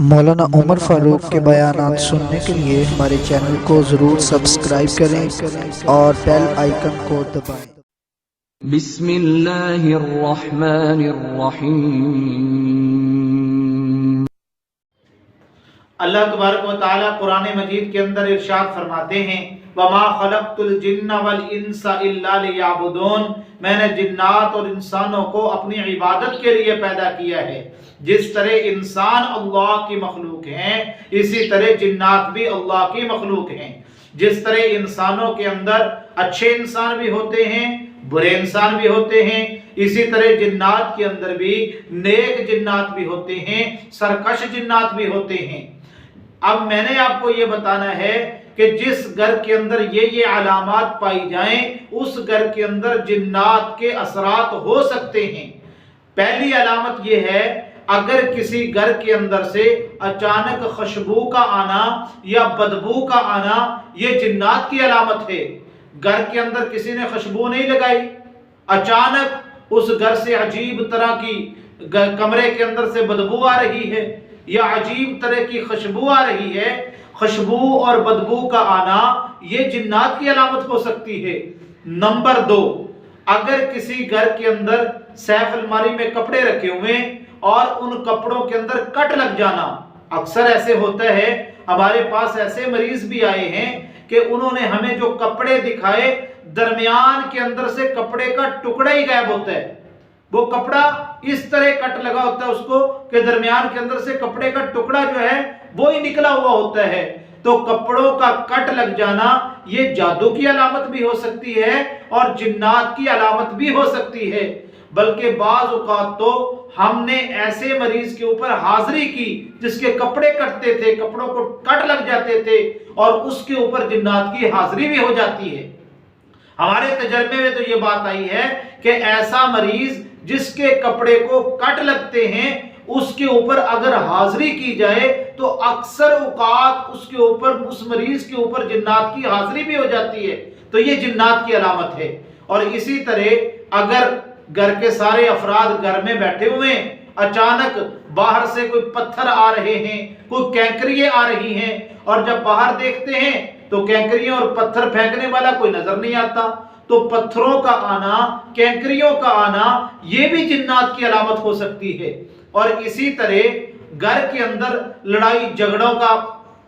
مولانا عمر فاروق کے بیانات سننے کے لیے ہمارے چینل کو ضرور سبسکرائب کریں اور بیل آئیکن کو دبائیں۔ بسم اللہ الرحمن الرحیم۔ اللہ تبارک و تعالی قرآن مجید کے اندر ارشاد فرماتے ہیں وَمَا خَلَقْتُ الْجِنَّ وَالْإِنسَ إِلَّا لِيَعْبُدُونَ، میں نے جنات اور انسانوں کو اپنی عبادت کے لیے پیدا کیا ہے۔ جس طرح انسان اللہ کی مخلوق ہیں اسی طرح جنات بھی اللہ کی مخلوق ہیں۔ جس طرح انسانوں کے اندر اچھے انسان بھی ہوتے ہیں، برے انسان بھی ہوتے ہیں، اسی طرح جنات کے اندر بھی نیک جنات بھی ہوتے ہیں، سرکش جنات بھی ہوتے ہیں۔ اب میں نے آپ کو یہ بتانا ہے کہ جس گھر کے اندر یہ علامات پائی جائیں اس گھر کے اندر جنات کے اثرات ہو سکتے ہیں۔ پہلی علامت یہ ہے، اگر کسی گھر کے اندر سے اچانک خوشبو کا آنا یا بدبو کا آنا، یہ جنات کی علامت ہے۔ گھر کے اندر کسی نے خوشبو نہیں لگائی، اچانک اس گھر سے عجیب طرح کی کمرے کے اندر سے بدبو آ رہی ہے یا عجیب طرح کی خوشبو آ رہی ہے، خوشبو اور بدبو کا آنا یہ جنات کی علامت ہو سکتی ہے۔ نمبر 2، اگر کسی گھر کے اندر سیف الماری میں کپڑے رکھے ہوئے اور ان کپڑوں کے اندر کٹ لگ جانا، اکثر ایسے ہوتا ہے، ہمارے پاس ایسے مریض بھی آئے ہیں کہ انہوں نے ہمیں جو کپڑے دکھائے درمیان کے اندر سے کپڑے کا ٹکڑا ہی غائب ہوتا ہے۔ وہ کپڑا اس طرح کٹ لگا ہوتا ہے اس کو کہ درمیان کے اندر سے کپڑے کا ٹکڑا جو ہے وہ ہی نکلا ہوا ہوتا ہے۔ تو کپڑوں کا کٹ لگ جانا یہ جادو کی علامت بھی ہو سکتی ہے اور جنات کی علامت بھی ہو سکتی ہے۔ بلکہ بعض اوقات تو ہم نے ایسے مریض کے اوپر حاضری کی جس کے کپڑے کٹتے تھے، کپڑوں کو کٹ لگ جاتے تھے اور اس کے اوپر جنات کی حاضری بھی ہو جاتی ہے۔ ہمارے تجربے میں تو یہ بات آئی ہے کہ ایسا مریض جس کے کپڑے کو کٹ لگتے ہیں اس کے اوپر اگر حاضری کی جائے تو اکثر اوقات اس کے اوپر، اس مریض کے اوپر جنات کی حاضری بھی ہو جاتی ہے۔ تو یہ جنات کی علامت ہے۔ اور اسی طرح اگر گھر کے سارے افراد گھر میں بیٹھے ہوئے ہیں، اچانک باہر سے کوئی پتھر آ رہے ہیں، کوئی کینکریاں آ رہی ہیں، اور جب باہر دیکھتے ہیں تو کینکریوں اور پتھر پھینکنے والا کوئی نظر نہیں آتا، تو پتھروں کا آنا، کینکریوں کا آنا یہ بھی جنات کی علامت ہو سکتی ہے۔ اور اسی طرح گھر کے اندر لڑائی جھگڑوں کا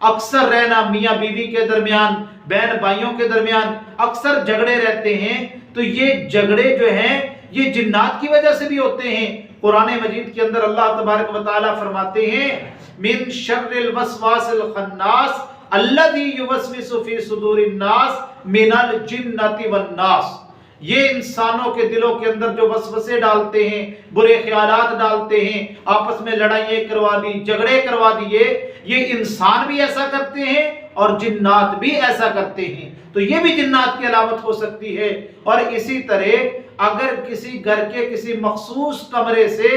اکثر رہنا، میاں بیوی کے درمیان، بہن بھائیوں کے درمیان اکثر جھگڑے رہتے ہیں، تو یہ جھگڑے جو ہیں یہ جنات کی وجہ سے بھی ہوتے ہیں۔ قرآن مجید کے اندر اللہ تبارک و تعالی فرماتے ہیں من شر الوسواس الخناس الذی یوسوس فی صدور الناس من الجنۃ والناس، یہ انسانوں کے دلوں کے اندر جو وسوسے ڈالتے ہیں، برے خیالات ڈالتے ہیں، آپس میں لڑائیاں کروا دی، جھگڑے کروا دیے، یہ انسان بھی ایسا کرتے ہیں اور جنات بھی ایسا کرتے ہیں۔ تو یہ بھی جنات کی علامت ہو سکتی ہے۔ اور اسی طرح اگر کسی گھر کے کسی مخصوص کمرے سے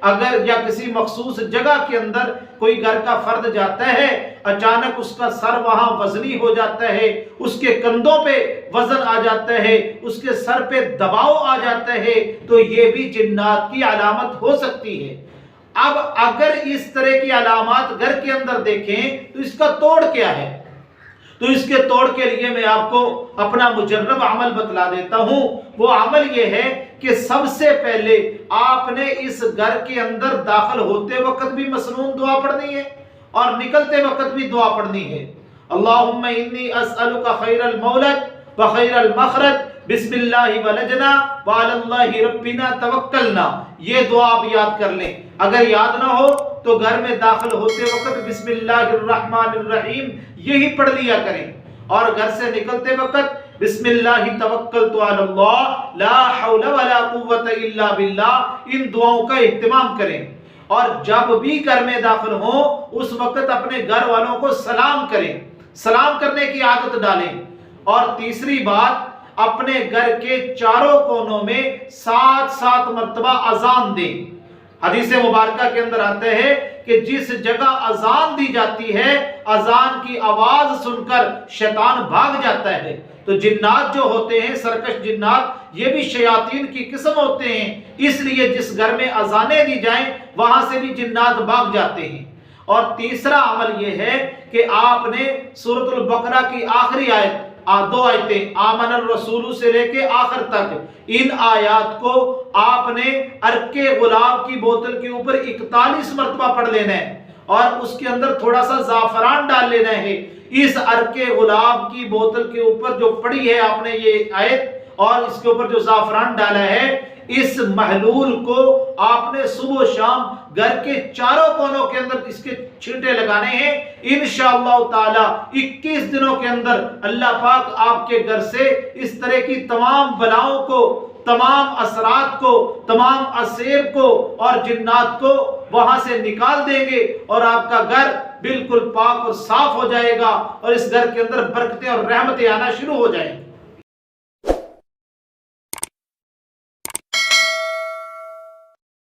اگر یا کسی مخصوص جگہ کے اندر کوئی گھر کا فرد جاتا ہے، اچانک اس کا سر وہاں وزنی ہو جاتا ہے، اس کے کندھوں پہ وزن آ جاتا ہے، اس کے سر پہ دباؤ آ جاتا ہے، تو یہ بھی جنات کی علامت ہو سکتی ہے۔ اب اگر اس طرح کی علامات گھر کے اندر دیکھیں تو اس کا توڑ کیا ہے؟ تو اس کے توڑ کے لیے میں آپ کو اپنا مجرب عمل بتلا دیتا ہوں۔ وہ عمل یہ ہے کہ سب سے پہلے آپ نے اس گھر کے اندر داخل ہوتے وقت بھی مسنون دعا پڑھنی ہے اور نکلتے وقت بھی دعا پڑھنی ہے۔ اللہم انی اسألک خیر المولد و خیر المخرج، بسم اللہ ولجنا وعلی اللہ ربنا توکلنا، یہ دعا آپ یاد کر لیں۔ اگر یاد نہ ہو تو گھر میں داخل ہوتے وقت بسم اللہ الرحمن الرحیم یہی پڑھ لیا کریں، اور گھر سے نکلتے وقت بسم اللہ توکلت علی اللہ لا حول ولا قوت الا باللہ، ان دعاؤں کا اہتمام کریں۔ اور جب بھی گھر میں داخل ہوں اس وقت اپنے گھر والوں کو سلام کریں، سلام کرنے کی عادت ڈالیں۔ اور تیسری بات، اپنے گھر کے چاروں کونوں میں 7 مرتبہ اذان دیں۔ حدیث مبارکہ کے اندر آتا ہے کہ جس جگہ اذان دی جاتی ہے اذان کی آواز سن کر شیطان بھاگ جاتا ہے۔ تو جنات جو ہوتے ہیں، سرکش جنات، یہ بھی شیاطین کی قسم ہوتے ہیں، اس لیے جس گھر میں اذانیں دی جائیں وہاں سے بھی جنات بھاگ جاتے ہیں۔ اور تیسرا عمل یہ ہے کہ آپ نے سورۃ البقرہ کی آخری آیت، دو آیتیں آمن الرسول سے لے کے آخر تک، ان آیات کو آپ نے عرق گلاب کی بوتل کے اوپر 41 مرتبہ پڑھ لینا ہے، اور اس کے اندر تھوڑا سا زعفران ڈال لینا ہے۔ اس عرق گلاب کی بوتل کے اوپر جو پڑھی ہے آپ نے یہ آیت، اور اس کے اوپر جو زعفران ڈالا ہے، اس محلول کو آپ نے صبح و شام گھر کے چاروں کونوں کے اندر اس کے چھینٹے لگانے ہیں۔ انشاءاللہ تعالی 21 دنوں کے اندر اللہ پاک آپ کے گھر سے اس طرح کی تمام بلاؤں کو، تمام اثرات کو، تمام عصیب کو اور جنات کو وہاں سے نکال دیں گے، اور آپ کا گھر بالکل پاک اور صاف ہو جائے گا، اور اس گھر کے اندر برکتیں اور رحمتیں آنا شروع ہو جائیں گی۔